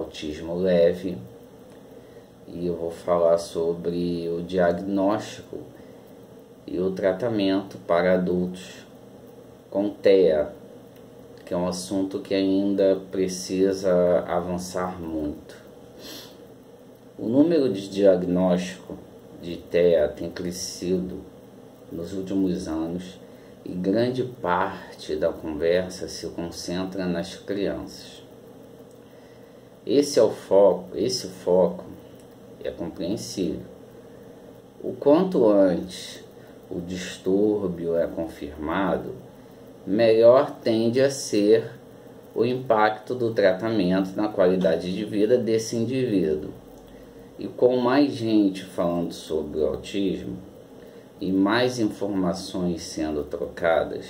autismo leve, e eu vou falar sobre o diagnóstico e o tratamento para adultos com TEA, que é um assunto que ainda precisa avançar muito. O número de diagnóstico de TEA tem crescido nos últimos anos e grande parte da conversa se concentra nas crianças. Esse foco é compreensível. O quanto antes o distúrbio é confirmado, melhor tende a ser o impacto do tratamento na qualidade de vida desse indivíduo. E com mais gente falando sobre o autismo e mais informações sendo trocadas,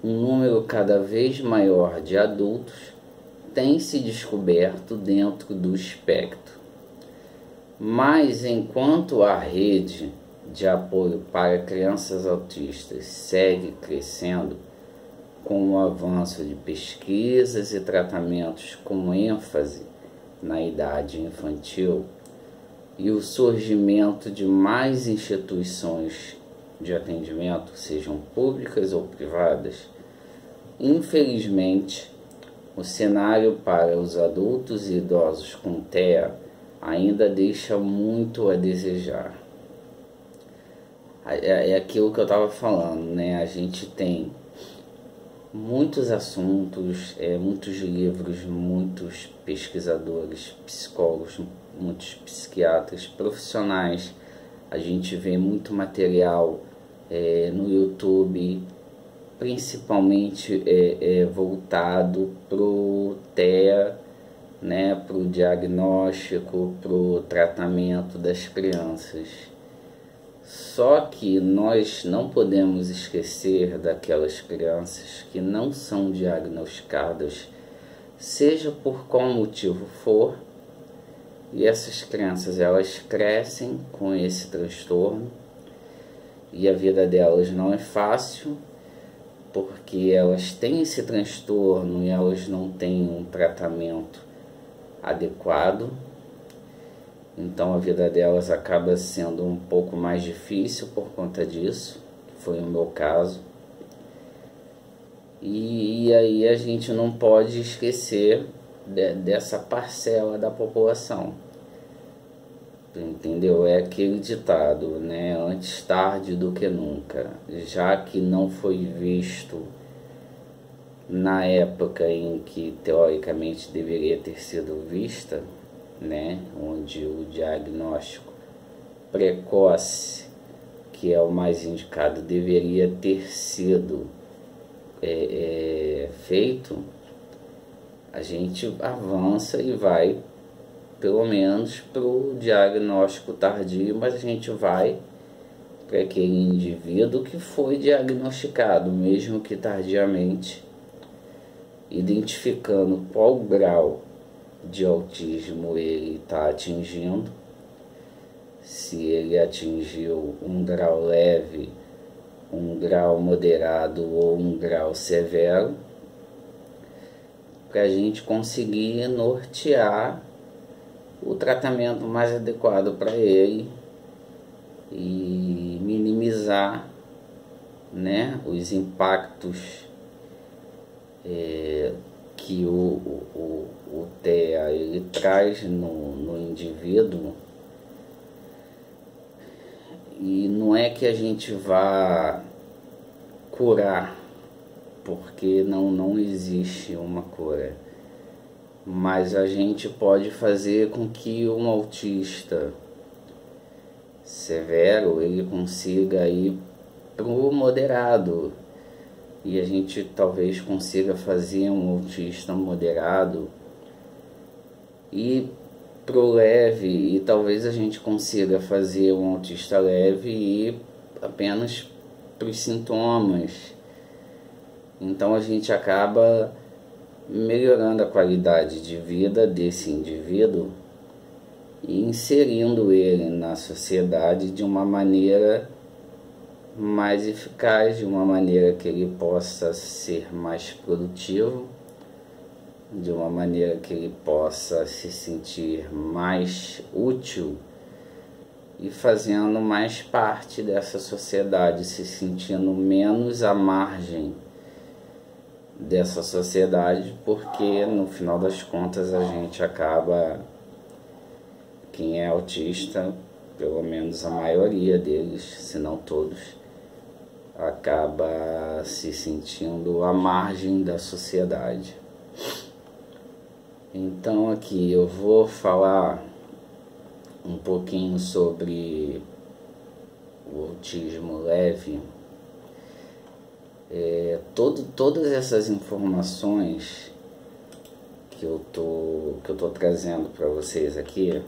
um número cada vez maior de adultos tem se descoberto dentro do espectro. Mas enquanto a rede de apoio para crianças autistas segue crescendo, com o avanço de pesquisas e tratamentos com ênfase na idade infantil e o surgimento de mais instituições de atendimento, sejam públicas ou privadas, infelizmente, o cenário para os adultos e idosos com TEA ainda deixa muito a desejar. É aquilo que eu estava falando, né? A gente tem muitos assuntos, muitos livros, muitos pesquisadores, psicólogos, muitos psiquiatras, profissionais. A gente vê muito material no YouTube, principalmente voltado para o TEA, né, para o diagnóstico, para o tratamento das crianças. Só que nós não podemos esquecer daquelas crianças que não são diagnosticadas, seja por qual motivo for, e essas crianças elas crescem com esse transtorno e a vida delas não é fácil, porque elas têm esse transtorno e elas não têm um tratamento adequado. Então a vida delas acaba sendo um pouco mais difícil por conta disso, que foi o meu caso. E aí a gente não pode esquecer dessa parcela da população. Entendeu? É aquele ditado, né? Antes tarde do que nunca. Já que não foi visto na época em que teoricamente deveria ter sido vista, né, onde o diagnóstico precoce, que é o mais indicado, deveria ter sido feito, a gente avança e vai pelo menos para o diagnóstico tardio, mas a gente vai para aquele indivíduo que foi diagnosticado, mesmo que tardiamente, identificando qual grau de autismo ele está atingindo, se ele atingiu um grau leve, um grau moderado ou um grau severo, para a gente conseguir nortear o tratamento mais adequado para ele e minimizar, né, os impactos que o TEA ele traz no indivíduo. E não é que a gente vá curar, porque não existe uma cura, mas a gente pode fazer com que um autista severo ele consiga ir para o moderado, e a gente talvez consiga fazer um autista moderado e pro leve, e talvez a gente consiga fazer um autista leve e apenas para os sintomas. Então a gente acaba melhorando a qualidade de vida desse indivíduo e inserindo ele na sociedade de uma maneira mais eficaz, de uma maneira que ele possa ser mais produtivo, de uma maneira que ele possa se sentir mais útil e fazendo mais parte dessa sociedade, se sentindo menos à margem dessa sociedade, porque no final das contas a gente acaba, quem é autista, pelo menos a maioria deles, se não todos, acaba se sentindo à margem da sociedade. Então aqui eu vou falar um pouquinho sobre o autismo leve. Todas essas informações que eu tô trazendo para vocês aqui,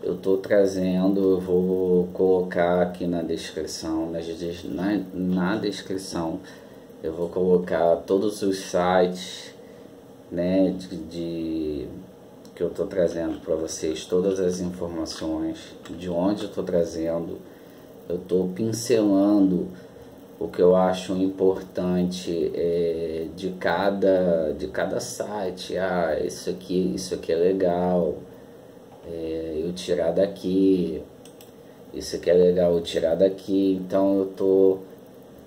eu vou colocar aqui na descrição, na descrição eu vou colocar todos os sites, né, que eu tô trazendo para vocês, todas as informações, de onde eu tô trazendo. Eu tô pincelando o que eu acho importante de cada site. Isso aqui é legal, eu tirar daqui, isso aqui é legal eu tirar daqui. Então eu tô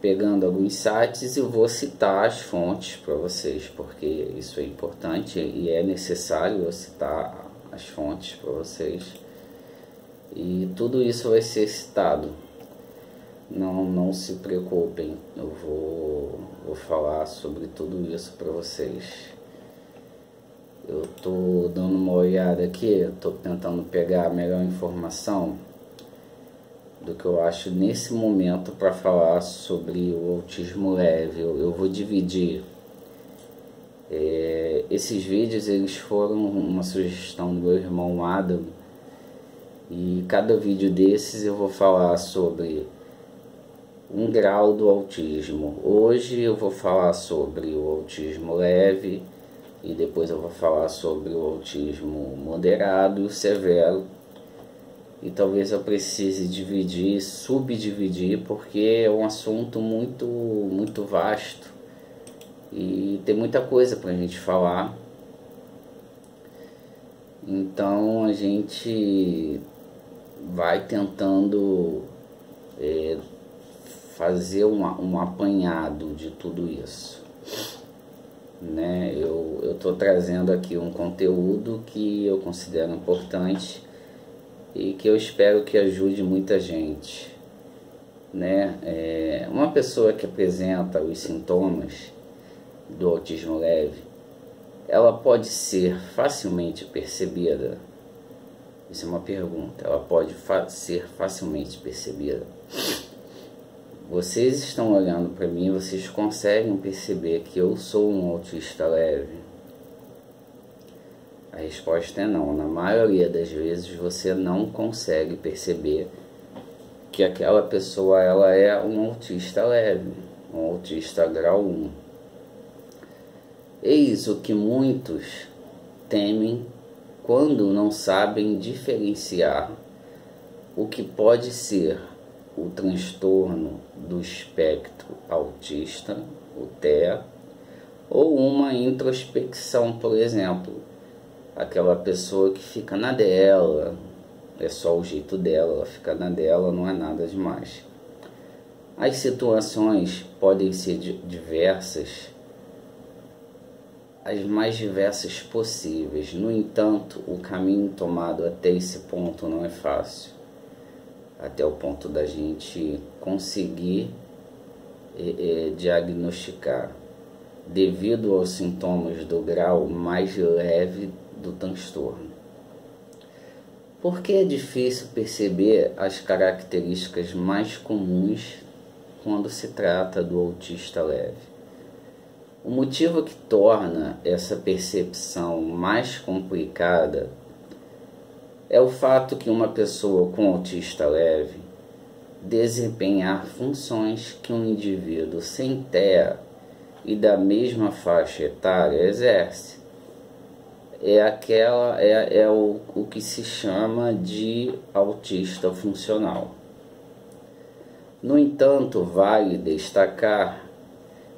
pegando alguns sites e vou citar as fontes para vocês, porque isso é importante e é necessário eu citar as fontes para vocês, e tudo isso vai ser citado. Não se preocupem, eu vou falar sobre tudo isso para vocês. Eu tô dando uma olhada aqui, tô tentando pegar a melhor informação do que eu acho nesse momento para falar sobre o autismo leve. Eu vou dividir esses vídeos, eles foram uma sugestão do meu irmão Adam, e cada vídeo desses eu vou falar sobre um grau do autismo. Hoje eu vou falar sobre o autismo leve, e depois eu vou falar sobre o autismo moderado e o severo. E talvez eu precise subdividir, porque é um assunto muito vasto e tem muita coisa para a gente falar. Então a gente vai tentando fazer um apanhado de tudo isso, né? Eu estou trazendo aqui um conteúdo que eu considero importante e que eu espero que ajude muita gente, né? Uma pessoa que apresenta os sintomas do autismo leve, ela pode ser facilmente percebida? Isso é uma pergunta. Ela pode ser facilmente percebida? Vocês estão olhando para mim, vocês conseguem perceber que eu sou um autista leve? A resposta é não. Na maioria das vezes você não consegue perceber que aquela pessoa ela é um autista leve, um autista grau 1. Eis o que muitos temem quando não sabem diferenciar o que pode ser o transtorno do espectro autista, o TEA, ou uma introspecção, por exemplo. Aquela pessoa que fica na dela, é só o jeito dela, ela fica na dela, não é nada demais. As situações podem ser diversas, as mais diversas possíveis. No entanto, o caminho tomado até esse ponto não é fácil, até o ponto da gente conseguir diagnosticar, devido aos sintomas do grau mais leve do transtorno. Por que é difícil perceber as características mais comuns quando se trata do autista leve? O motivo que torna essa percepção mais complicada é o fato que uma pessoa com autista leve desempenhar funções que um indivíduo sem TEA e da mesma faixa etária exerce. É o que se chama de autista funcional. No entanto, vale destacar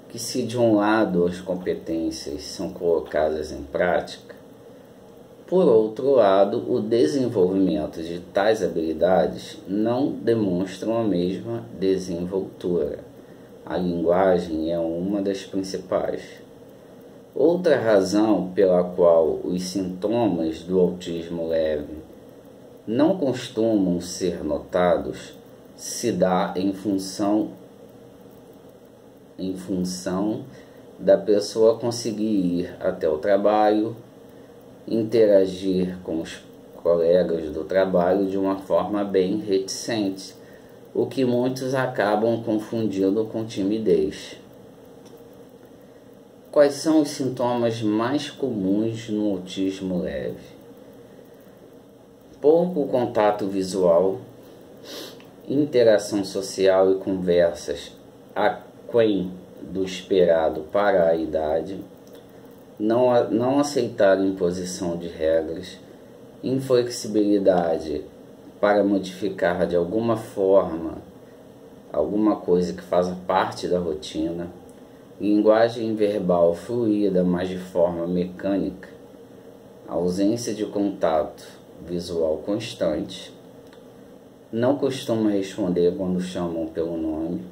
que, se de um lado as competências são colocadas em prática, por outro lado, o desenvolvimento de tais habilidades não demonstram a mesma desenvoltura. A linguagem é uma das principais. Outra razão pela qual os sintomas do autismo leve não costumam ser notados se dá em função da pessoa conseguir ir até o trabalho, interagir com os colegas do trabalho de uma forma bem reticente, o que muitos acabam confundindo com timidez. Quais são os sintomas mais comuns no autismo leve? Pouco contato visual, interação social e conversas aquém do esperado para a idade, não aceitar imposição de regras, inflexibilidade para modificar de alguma forma alguma coisa que faça parte da rotina, linguagem verbal fluida, mas de forma mecânica, ausência de contato visual constante, não costuma responder quando chamam pelo nome,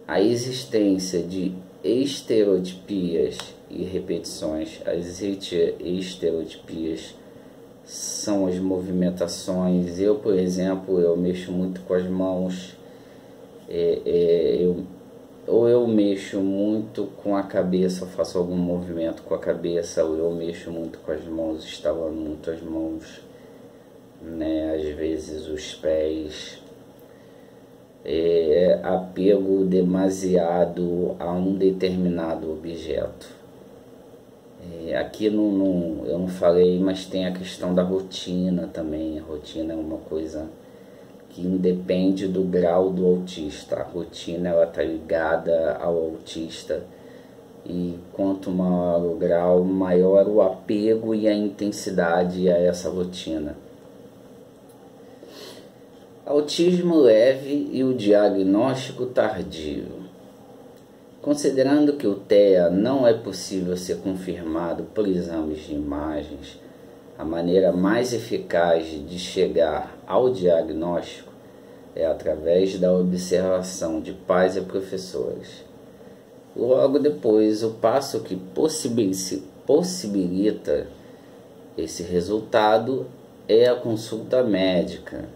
a existência de estereotipias e repetições. As estereotipias são as movimentações. Por exemplo, eu mexo muito com as mãos, eu mexo muito com a cabeça, faço algum movimento com a cabeça, ou eu mexo muito com as mãos, estalando muito as mãos, né? Às vezes os pés. Apego demasiado a um determinado objeto. Aqui eu não falei, mas tem a questão da rotina também. A rotina é uma coisa que independe do grau do autista. A rotina ela está ligada ao autista, e quanto maior o grau, maior o apego e a intensidade a essa rotina. Autismo leve e o diagnóstico tardio. Considerando que o TEA não é possível ser confirmado por exames de imagens, a maneira mais eficaz de chegar ao diagnóstico é através da observação de pais e professores. Logo depois, o passo que possibilita esse resultado é a consulta médica.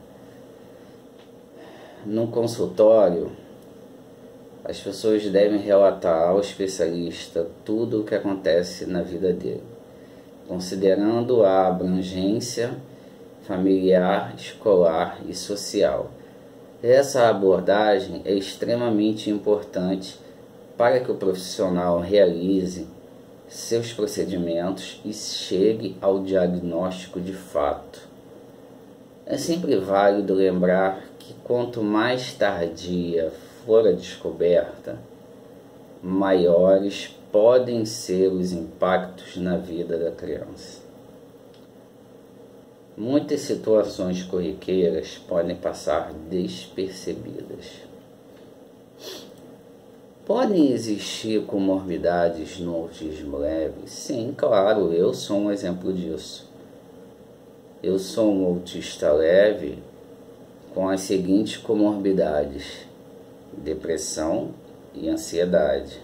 No consultório, as pessoas devem relatar ao especialista tudo o que acontece na vida dele, considerando a abrangência familiar, escolar e social. Essa abordagem é extremamente importante para que o profissional realize seus procedimentos e chegue ao diagnóstico de fato. É sempre válido lembrar que quanto mais tardia for a descoberta, maiores podem ser os impactos na vida da criança. Muitas situações corriqueiras podem passar despercebidas. Podem existir comorbidades no autismo leve? Sim, claro, eu sou um exemplo disso. Eu sou um autista leve com as seguintes comorbidades: depressão e ansiedade.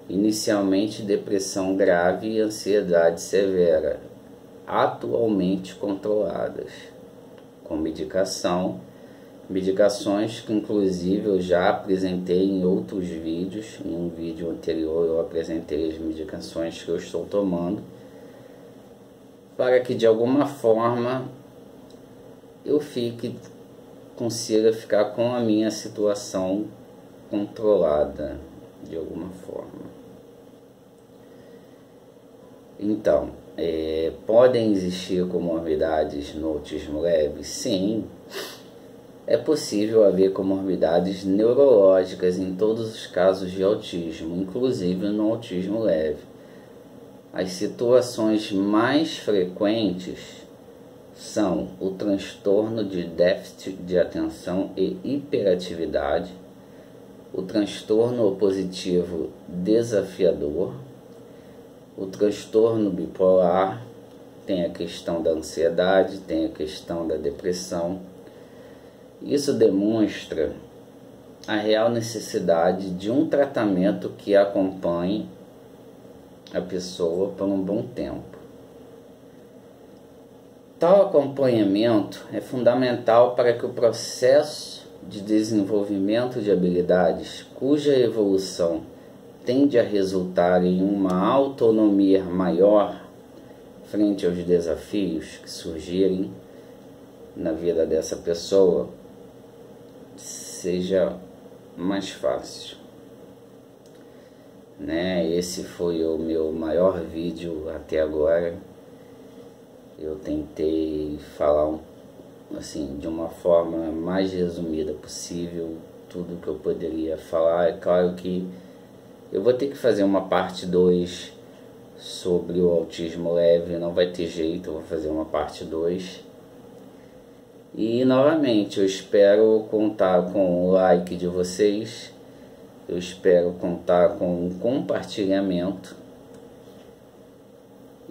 Inicialmente depressão grave e ansiedade severa, atualmente controladas, com medicações que inclusive eu já apresentei em outros vídeos. Em um vídeo anterior eu apresentei as medicações que eu estou tomando, para que de alguma forma eu consiga ficar com a minha situação controlada de alguma forma. Então, podem existir comorbidades no autismo leve? Sim, é possível haver comorbidades neurológicas em todos os casos de autismo, inclusive no autismo leve. As situações mais frequentes são o transtorno de déficit de atenção e hiperatividade, o transtorno opositivo desafiador, o transtorno bipolar, tem a questão da ansiedade, tem a questão da depressão. Isso demonstra a real necessidade de um tratamento que acompanhe a pessoa por um bom tempo. Tal acompanhamento é fundamental para que o processo de desenvolvimento de habilidades, cuja evolução tende a resultar em uma autonomia maior frente aos desafios que surgirem na vida dessa pessoa, seja mais fácil, né? Esse foi o meu maior vídeo até agora. Eu tentei falar assim, de uma forma mais resumida possível tudo que eu poderia falar. É claro que eu vou ter que fazer uma parte 2 sobre o autismo leve, não vai ter jeito, eu vou fazer uma parte 2. E novamente eu espero contar com o like de vocês, eu espero contar com um compartilhamento,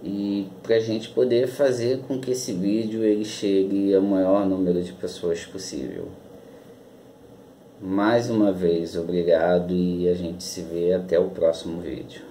e para a gente poder fazer com que esse vídeo ele chegue ao maior número de pessoas possível. Mais uma vez, obrigado, e a gente se vê até o próximo vídeo.